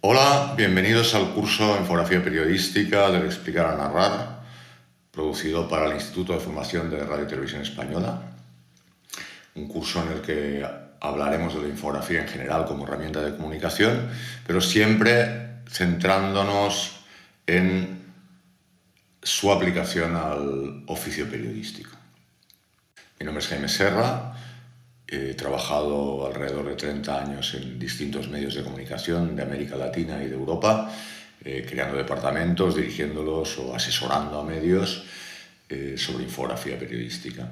Hola, bienvenidos al curso Infografía Periodística del Explicar a Narrar, producido para el Instituto de Formación de Radio y Televisión Española. Un curso en el que hablaremos de la infografía en general como herramienta de comunicación, pero siempre centrándonos en su aplicación al oficio periodístico. Mi nombre es Jaime Serra. He trabajado alrededor de 30 años en distintos medios de comunicación de América Latina y de Europa, creando departamentos, dirigiéndolos o asesorando a medios sobre infografía periodística.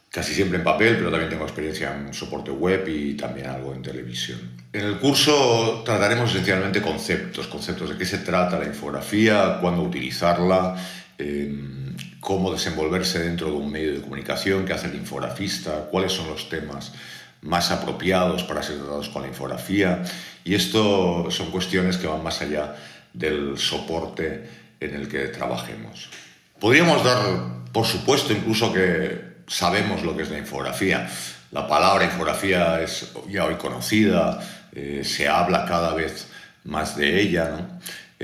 Casi siempre en papel, pero también tengo experiencia en soporte web y también algo en televisión. En el curso trataremos esencialmente conceptos de qué se trata la infografía, cuándo utilizarla, cómo desenvolverse dentro de un medio de comunicación, qué hace el infografista, cuáles son los temas más apropiados para ser tratados con la infografía. Y esto son cuestiones que van más allá del soporte en el que trabajemos. Podríamos dar por supuesto incluso que sabemos lo que es la infografía. La palabra infografía es ya hoy conocida, se habla cada vez más de ella, ¿no?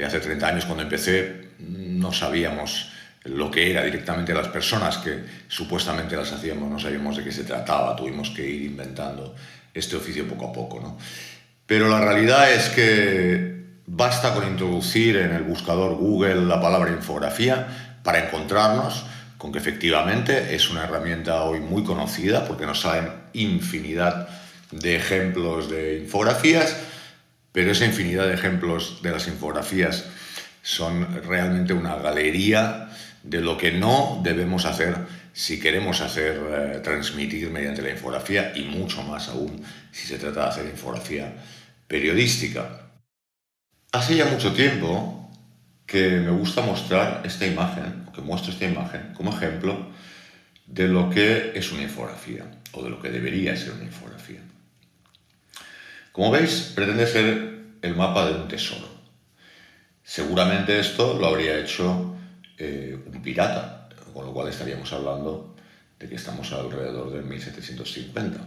Hace 30 años cuando empecé no sabíamos lo que era directamente las personas que supuestamente las hacíamos, no sabíamos de qué se trataba, tuvimos que ir inventando este oficio poco a poco, ¿no? Pero la realidad es que basta con introducir en el buscador Google la palabra infografía para encontrarnos con que efectivamente es una herramienta hoy muy conocida porque nos salen infinidad de ejemplos de infografías, pero esa infinidad de ejemplos de las infografías son realmente una galería de lo que no debemos hacer si queremos transmitir mediante la infografía y mucho más aún si se trata de hacer infografía periodística. Hace ya mucho tiempo que me gusta mostrar esta imagen, o que muestro esta imagen como ejemplo de lo que es una infografía, o de lo que debería ser una infografía. Como veis, pretende ser el mapa de un tesoro. Seguramente esto lo habría hecho un pirata, con lo cual estaríamos hablando de que estamos alrededor de 1750.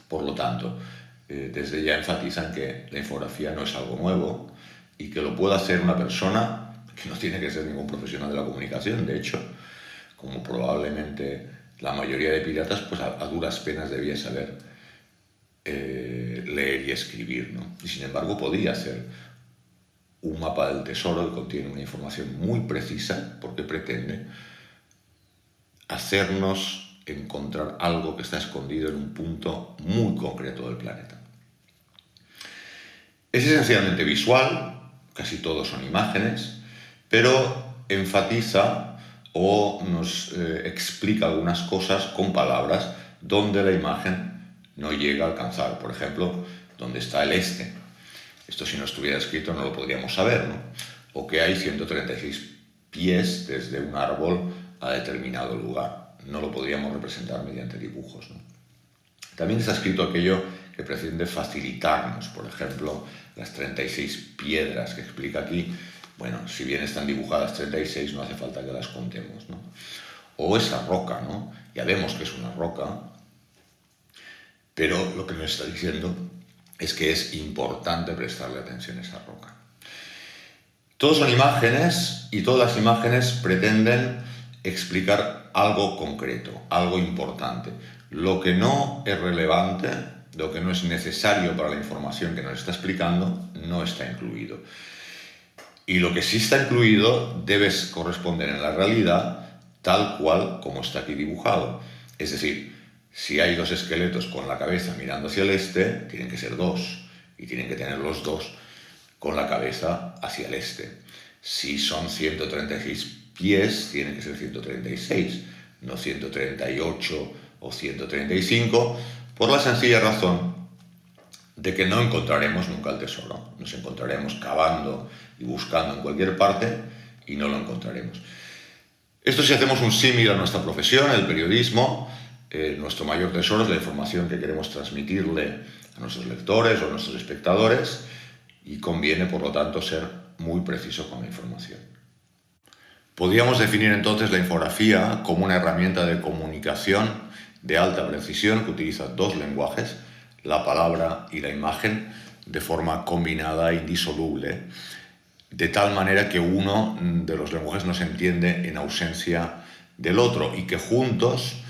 Por lo tanto, desde ya enfatizan que la infografía no es algo nuevo y que lo puede hacer una persona que no tiene que ser ningún profesional de la comunicación. De hecho, como probablemente la mayoría de piratas, pues a duras penas debía saber leer y escribir, ¿no? Y sin embargo podía hacer un mapa del tesoro que contiene una información muy precisa porque pretende hacernos encontrar algo que está escondido en un punto muy concreto del planeta. Es esencialmente visual, casi todos son imágenes, pero enfatiza o nos explica algunas cosas con palabras donde la imagen no llega a alcanzar. Por ejemplo, dónde está el este. Esto si no estuviera escrito no lo podríamos saber, ¿no? O que hay 136 pies desde un árbol a determinado lugar. No lo podríamos representar mediante dibujos, ¿no? También está escrito aquello que pretende facilitarnos, por ejemplo, las 36 piedras que explica aquí. Bueno, si bien están dibujadas 36, no hace falta que las contemos, ¿no? O esa roca, ¿no? Ya vemos que es una roca, pero lo que nos está diciendo es que es importante prestarle atención a esa roca. Todos son imágenes y todas las imágenes pretenden explicar algo concreto, algo importante. Lo que no es relevante, lo que no es necesario para la información que nos está explicando, no está incluido. Y lo que sí está incluido debe corresponder en la realidad tal cual como está aquí dibujado. Es decir, si hay dos esqueletos con la cabeza mirando hacia el este, tienen que ser dos, y tienen que tener los dos con la cabeza hacia el este. Si son 136 pies, tienen que ser 136, no 138 o 135, por la sencilla razón de que no encontraremos nunca el tesoro. Nos encontraremos cavando y buscando en cualquier parte y no lo encontraremos. Esto, si hacemos un símil a nuestra profesión, el periodismo, nuestro mayor tesoro es la información que queremos transmitirle a nuestros lectores o a nuestros espectadores, y conviene, por lo tanto, ser muy preciso con la información. Podríamos definir entonces la infografía como una herramienta de comunicación de alta precisión que utiliza dos lenguajes, la palabra y la imagen, de forma combinada e indisoluble, de tal manera que uno de los lenguajes no se entiende en ausencia del otro y que juntos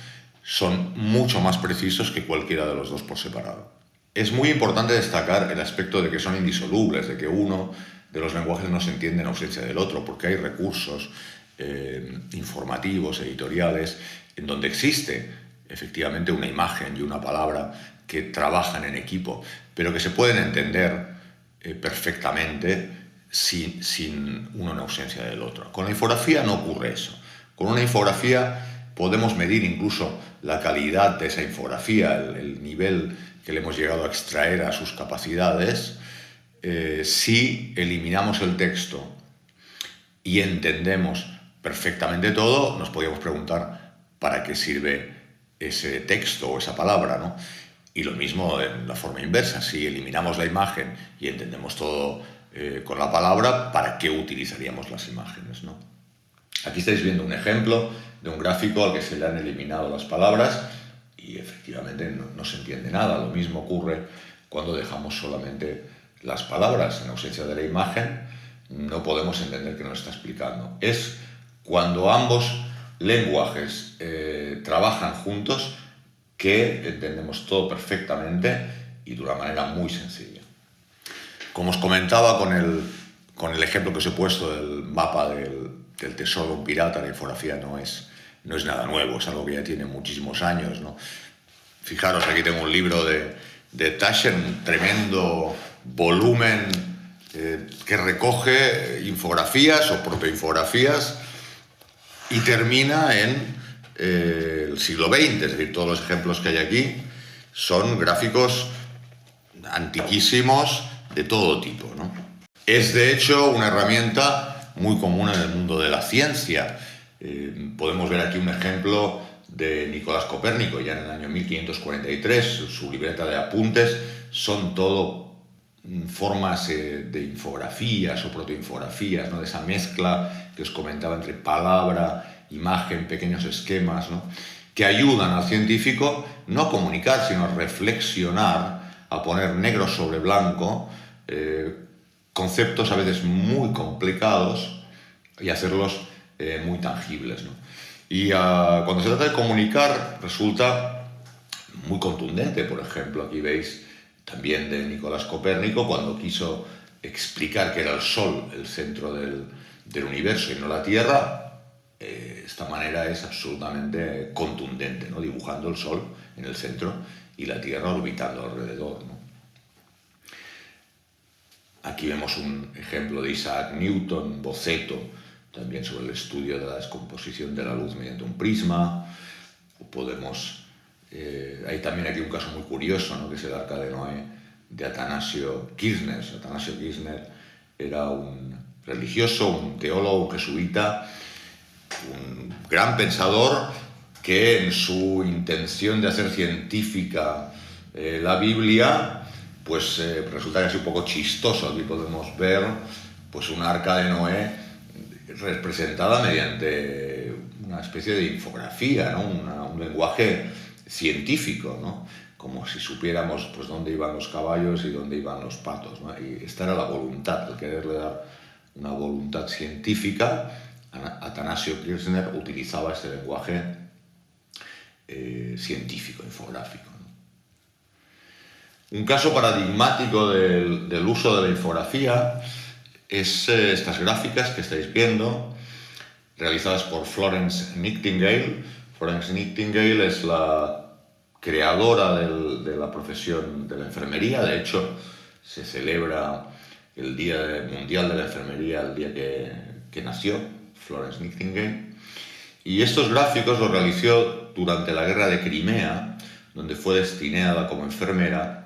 son mucho más precisos que cualquiera de los dos por separado. Es muy importante destacar el aspecto de que son indisolubles, de que uno de los lenguajes no se entiende en ausencia del otro, porque hay recursos informativos, editoriales, en donde existe efectivamente una imagen y una palabra que trabajan en equipo, pero que se pueden entender perfectamente sin uno en ausencia del otro. Con la infografía no ocurre eso. Con una infografía podemos medir incluso la calidad de esa infografía, el nivel que le hemos llegado a extraer a sus capacidades, si eliminamos el texto y entendemos perfectamente todo, nos podríamos preguntar para qué sirve ese texto o esa palabra, ¿no? Y lo mismo en la forma inversa, si eliminamos la imagen y entendemos todo con la palabra, ¿para qué utilizaríamos las imágenes, ¿no? Aquí estáis viendo un ejemplo de un gráfico al que se le han eliminado las palabras y efectivamente no se entiende nada. Lo mismo ocurre cuando dejamos solamente las palabras en ausencia de la imagen, no podemos entender qué nos está explicando. Es cuando ambos lenguajes trabajan juntos que entendemos todo perfectamente y de una manera muy sencilla. Como os comentaba con el ejemplo que os he puesto del mapa del tesoro de un pirata, la infografía no es nada nuevo, es algo que ya tiene muchísimos años, ¿no? Fijaros, aquí tengo un libro de Taschen, un tremendo volumen que recoge infografías o protoinfografías y termina en el siglo XX, es decir, todos los ejemplos que hay aquí son gráficos antiquísimos de todo tipo, ¿no? Es de hecho una herramienta muy común en el mundo de la ciencia. Podemos ver aquí un ejemplo de Nicolás Copérnico, ya en el año 1543, su libreta de apuntes son todo formas de infografías o protoinfografías, ¿no? De esa mezcla que os comentaba entre palabra, imagen, pequeños esquemas, ¿no? Que ayudan al científico no a comunicar, sino a reflexionar, a poner negro sobre blanco conceptos a veces muy complicados y hacerlos muy tangibles, ¿no? Y cuando se trata de comunicar resulta muy contundente. Por ejemplo, aquí veis también de Nicolás Copérnico cuando quiso explicar que era el Sol el centro del universo y no la Tierra. Esta manera es absolutamente contundente, ¿no? Dibujando el Sol en el centro y la Tierra orbitando alrededor, ¿no? Aquí vemos un ejemplo de Isaac Newton, boceto, también sobre el estudio de la descomposición de la luz mediante un prisma. O podemos... hay también aquí un caso muy curioso, ¿no? Que es el Arca de Noé, de Atanasio Kirchner. Atanasio Kirchner era un religioso, un teólogo, un jesuita, un gran pensador que en su intención de hacer científica la Biblia, pues resulta casi un poco chistoso. Aquí podemos ver pues un Arca de Noé representada mediante una especie de infografía, ¿no? Un lenguaje científico, ¿no? Como si supiéramos pues dónde iban los caballos y dónde iban los patos, ¿no? Y esta era la voluntad, el quererle dar una voluntad científica. Atanasio Kirchner utilizaba este lenguaje científico, infográfico, ¿no? Un caso paradigmático del uso de la infografía es estas gráficas que estáis viendo, realizadas por Florence Nightingale. Florence Nightingale es la creadora de la profesión de la enfermería. De hecho, se celebra el Día Mundial de la Enfermería el día que nació Florence Nightingale. Y estos gráficos los realizó durante la Guerra de Crimea, donde fue destinada como enfermera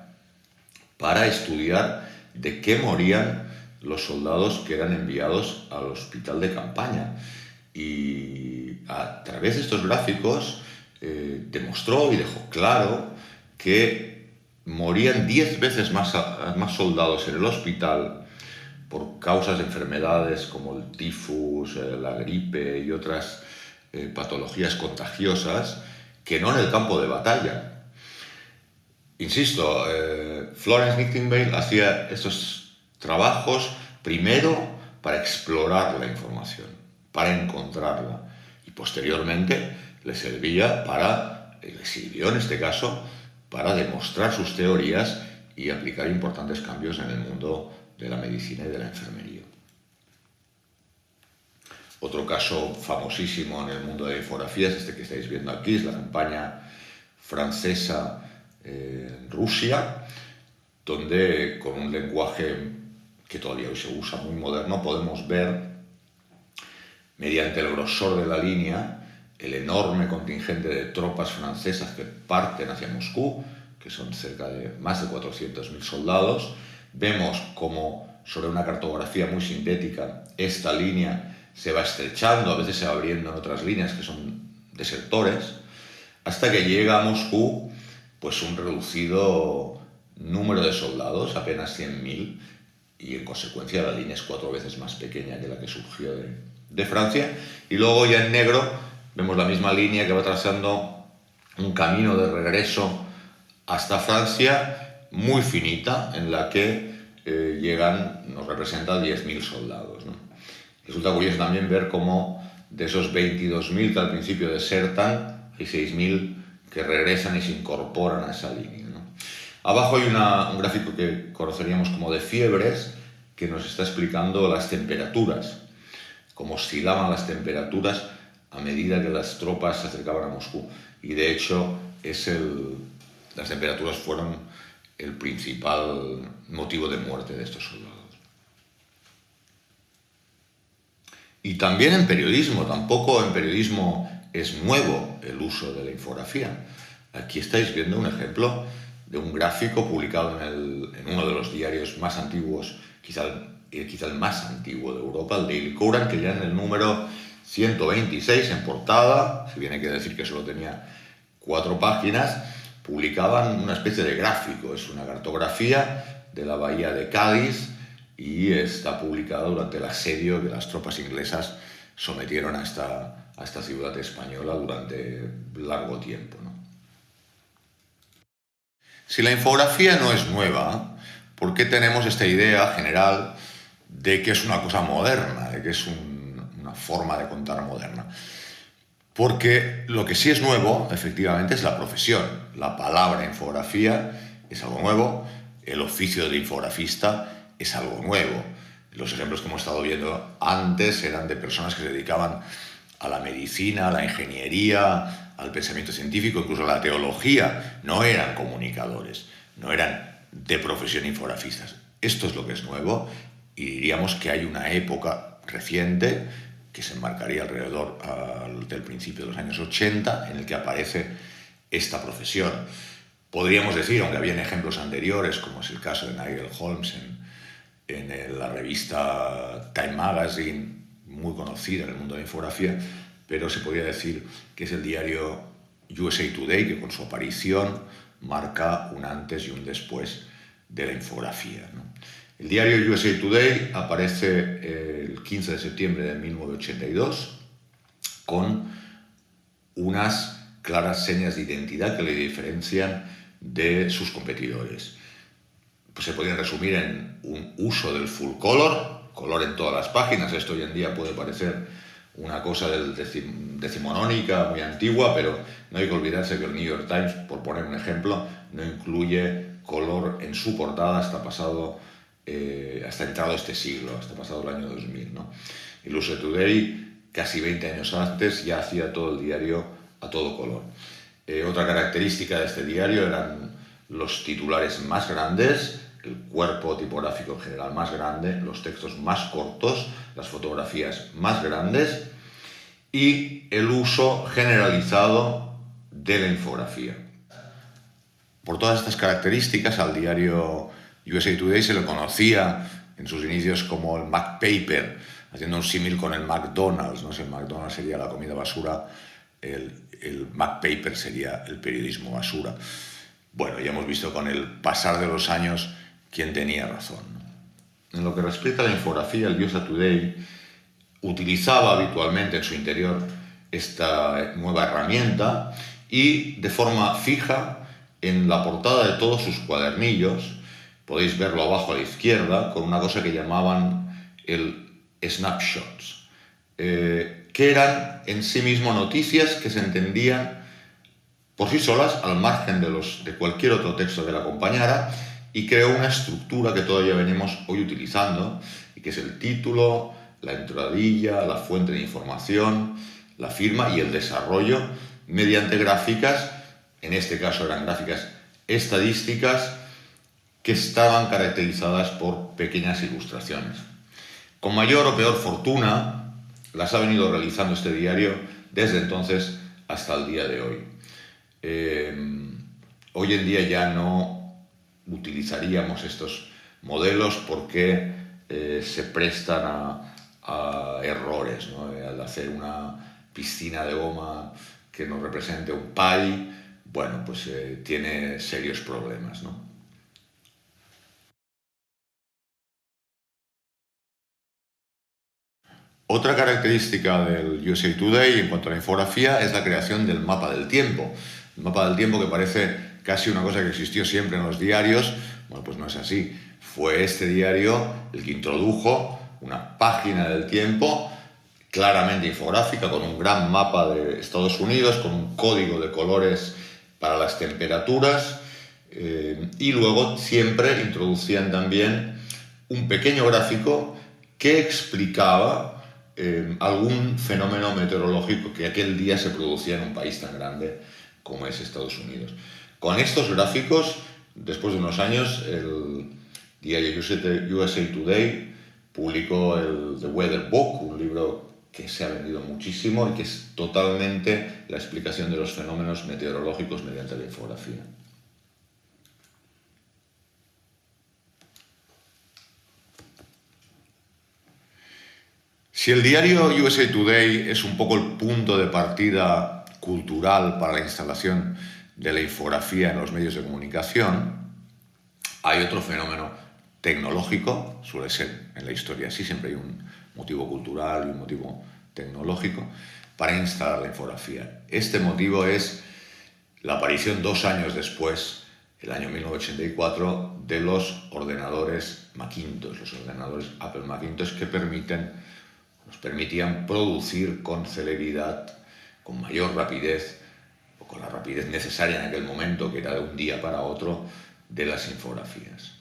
para estudiar de qué morían los soldados que eran enviados al hospital de campaña. Y a través de estos gráficos demostró y dejó claro que morían 10 veces más soldados en el hospital por causas de enfermedades como el tifus, la gripe y otras patologías contagiosas que no en el campo de batalla. Insisto, Florence Nightingale hacía estos trabajos primero para explorar la información, para encontrarla, y posteriormente le sirvió en este caso, para demostrar sus teorías y aplicar importantes cambios en el mundo de la medicina y de la enfermería. Otro caso famosísimo en el mundo de la infografía es este que estáis viendo aquí, es la campaña francesa en Rusia, donde con un lenguaje que todavía hoy se usa muy moderno podemos ver, mediante el grosor de la línea, el enorme contingente de tropas francesas que parten hacia Moscú, que son cerca de más de 400.000 soldados. Vemos como sobre una cartografía muy sintética esta línea se va estrechando, a veces se va abriendo en otras líneas que son de sectores, hasta que llega a Moscú pues un reducido número de soldados, apenas 100.000, y en consecuencia la línea es 4 veces más pequeña que la que surgió de Francia. Y luego ya en negro vemos la misma línea que va trazando un camino de regreso hasta Francia muy finita, en la que nos representa 10.000 soldados, ¿no? Resulta curioso también ver cómo de esos 22.000 que al principio desertan, hay 6.000 que regresan y se incorporan a esa línea, ¿no? Abajo hay un gráfico que conoceríamos como de fiebres, que nos está explicando las temperaturas, cómo oscilaban las temperaturas a medida que las tropas se acercaban a Moscú. Y de hecho las temperaturas fueron el principal motivo de muerte de estos soldados. Y también en periodismo, tampoco en periodismo es nuevo el uso de la infografía. Aquí estáis viendo un ejemplo de un gráfico publicado en uno de los diarios más antiguos, quizá el más antiguo de Europa, el Daily Courant, que ya en el número 126 en portada, si bien hay que decir que solo tenía 4 páginas, publicaban una especie de gráfico. Es una cartografía de la bahía de Cádiz y está publicada durante el asedio que las tropas inglesas sometieron a esta ciudad española durante largo tiempo, ¿no? Si la infografía no es nueva, ¿por qué tenemos esta idea general de que es una cosa moderna, de que es una forma de contar moderna? Porque lo que sí es nuevo, efectivamente, es la profesión. La palabra infografía es algo nuevo, el oficio de infografista es algo nuevo. Los ejemplos que hemos estado viendo antes eran de personas que se dedicaban a la medicina, a la ingeniería, al pensamiento científico, incluso a la teología. No eran comunicadores, no eran de profesión infografistas. Esto es lo que es nuevo, y diríamos que hay una época reciente que se enmarcaría alrededor del principio de los años 80, en el que aparece esta profesión. Podríamos decir, aunque habían ejemplos anteriores, como es el caso de Nigel Holmes en la revista Time Magazine, muy conocida en el mundo de la infografía, pero se podría decir que es el diario USA Today que con su aparición marca un antes y un después de la infografía, ¿no? El diario USA Today aparece el 15 de septiembre de 1982 con unas claras señas de identidad que le diferencian de sus competidores. Pues se podrían resumir en un uso del full color en todas las páginas. Esto hoy en día puede parecer una cosa decimonónica, muy antigua, pero no hay que olvidarse que el New York Times, por poner un ejemplo, no incluye color en su portada hasta entrado este siglo, hasta pasado el año 2000, ¿no? El USA Today, casi 20 años antes, ya hacía todo el diario a todo color. Otra característica de este diario eran los titulares más grandes, el cuerpo tipográfico en general más grande, los textos más cortos, las fotografías más grandes y el uso generalizado de la infografía. Por todas estas características, al diario USA Today se le conocía en sus inicios como el McPaper, haciendo un símil con el McDonald's, ¿no? Si el McDonald's sería la comida basura, el McPaper sería el periodismo basura. Bueno, ya hemos visto con el pasar de los años quién tenía razón, ¿no? En lo que respecta a la infografía, el USA Today utilizaba habitualmente en su interior esta nueva herramienta y de forma fija en la portada de todos sus cuadernillos, podéis verlo abajo a la izquierda, con una cosa que llamaban el snapshots, que eran en sí mismo noticias que se entendían por sí solas al margen de cualquier otro texto que la acompañara, y creó una estructura que todavía venimos hoy utilizando, y que es el título, la entradilla, la fuente de información, la firma y el desarrollo mediante gráficas, en este caso eran gráficas estadísticas, que estaban caracterizadas por pequeñas ilustraciones. Con mayor o peor fortuna, las ha venido realizando este diario desde entonces hasta el día de hoy. Hoy en día ya no utilizaríamos estos modelos porque se prestan a errores, ¿no? Al hacer una piscina de goma que nos represente un pie, bueno, pues tiene serios problemas, ¿no? Otra característica del USA Today en cuanto a la infografía es la creación del mapa del tiempo. El mapa del tiempo, que parece casi una cosa que existió siempre en los diarios, bueno, pues no es así. Fue este diario el que introdujo una página del tiempo claramente infográfica, con un gran mapa de Estados Unidos, con un código de colores para las temperaturas, y luego siempre introducían también un pequeño gráfico que explicaba algún fenómeno meteorológico que aquel día se producía en un país tan grande como es Estados Unidos. Con estos gráficos, después de unos años, el diario USA Today publicó el The Weather Book, un libro que se ha vendido muchísimo y que es totalmente la explicación de los fenómenos meteorológicos mediante la infografía. Si el diario USA Today es un poco el punto de partida cultural para la instalación de la infografía en los medios de comunicación, hay otro fenómeno tecnológico, suele ser en la historia así, siempre hay un motivo cultural y un motivo tecnológico para instalar la infografía. Este motivo es la aparición 2 años después, el año 1984, de los ordenadores Macintosh, los ordenadores Apple Macintosh, que nos permitían producir con celeridad, con mayor rapidez, o con la rapidez necesaria en aquel momento, que era de un día para otro, de las infografías.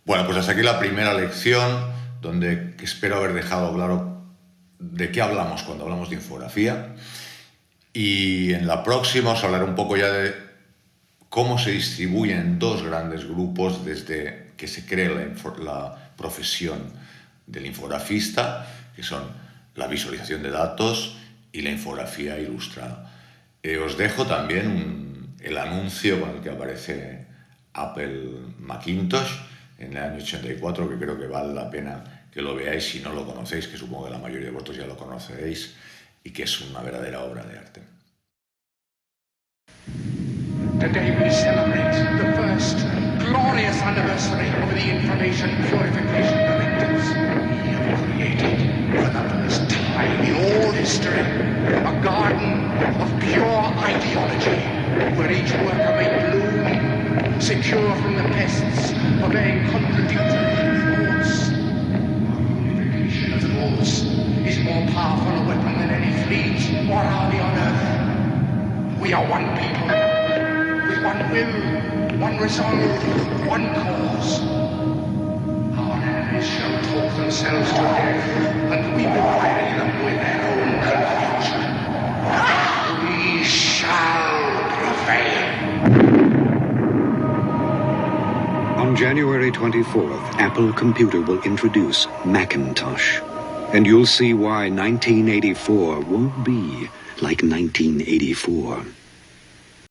Bueno, pues hasta aquí la primera lección, donde espero haber dejado claro de qué hablamos cuando hablamos de infografía. Y en la próxima os hablaré un poco ya de cómo se distribuyen 2 grandes grupos desde que se crea la profesión del infografista, que son la visualización de datos y la infografía ilustrada. Os dejo también el anuncio con el que aparece Apple Macintosh en el año 84, que creo que vale la pena que lo veáis si no lo conocéis, que supongo que la mayoría de vosotros ya lo conoceréis, y que es una verdadera obra de arte. Today we celebrate the first glorious anniversary of the Information Purification Directives. We have created, for the first time in all history, a garden of pure ideology, where each worker may bloom, secure from the pests of being contradictory thoughts. Our unification of thoughts is more powerful a weapon than any fleet or army on earth. We are one people, with one will, one resolve, one cause. Our enemies shall talk themselves to death, and we will bury them with their own confusion. We shall prevail. On January 24th, Apple Computer will introduce Macintosh. And you'll see why 1984 won't be like 1984.